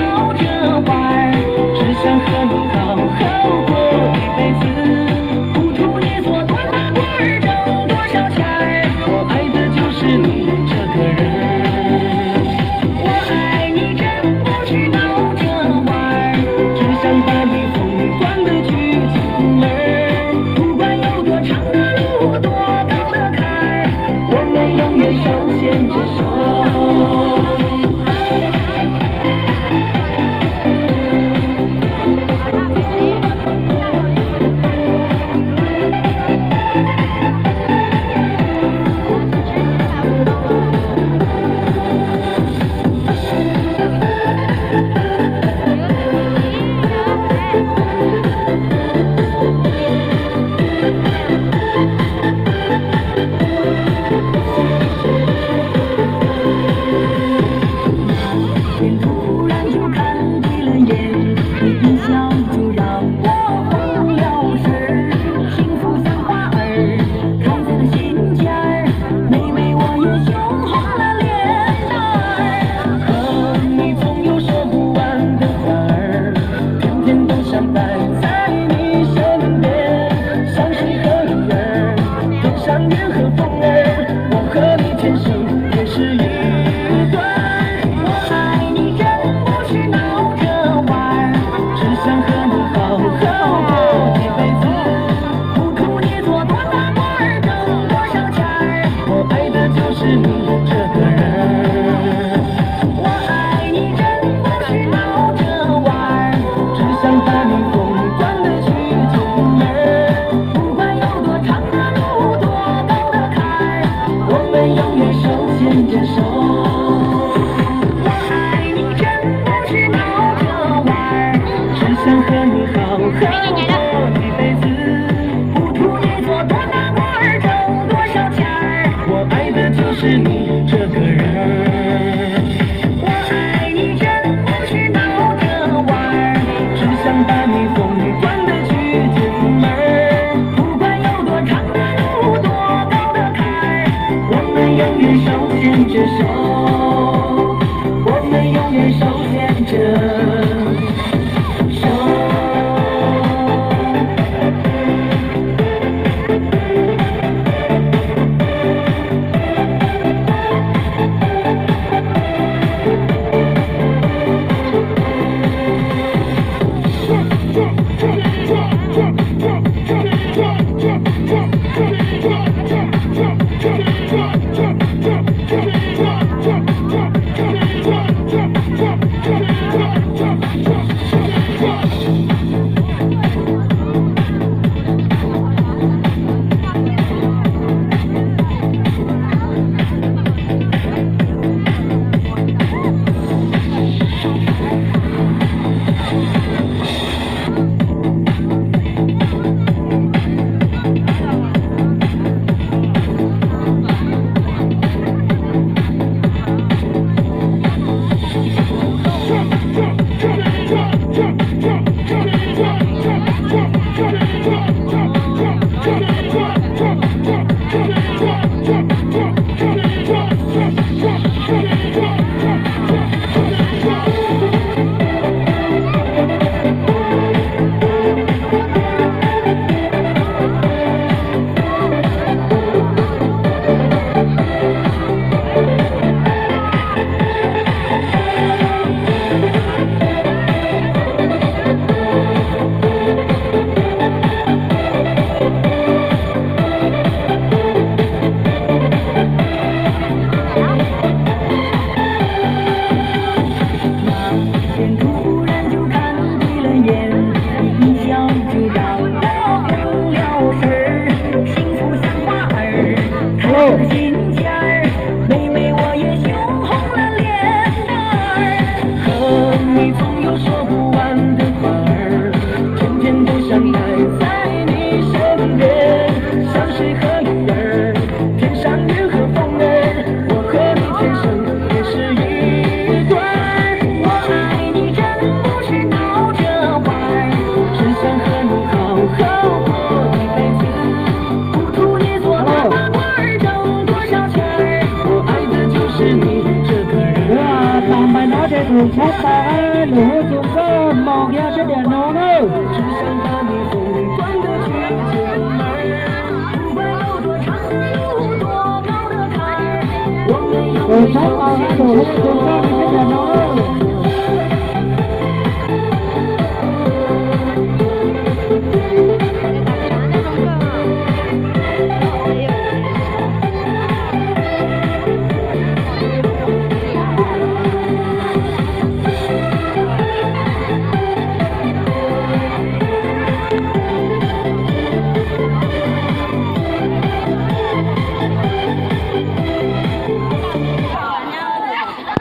闹着玩儿，只想和你好好过一辈子。不图你做多大官儿，挣多少钱儿，我爱的就是你这个人。我爱你真不是闹着玩儿，只想把你疯狂的去进门儿。不管有多长的路，多高的坎儿，我们永远手牵着手。突然就看对了眼，你一笑就让我慌了神儿。幸福像花儿开在了心间儿，每每我也羞红了脸蛋儿。和你总有说不完的话儿，天天都想待在你身边，像水和鱼儿，天上月和风儿，我和你天生也是一对。想和你好好过一辈子，不图你做多大官儿，挣多少钱儿，我爱的就是你这个人。我爱你真不是闹着玩儿，只想把你疯狂的去进门儿。不管有多长的路，多高的坎儿，我们永远手牵着手。想和你好好过一辈子，不图你做多大官儿，挣多少钱儿，我爱的就是你这个人。我爱你真不是闹着玩儿，只想把你疯狂的去进门儿。不管有多长的路，多高的坎儿，我们永远手牵着手，我们永远手牵着。đường sát ta lửa xuống có mòn ra cái đèn non ơi. 只想把你风里关的去解闷儿，不管有多长路，多高的坎儿，我们要 đường sát ta lửa xuống có cái đèn non ơi.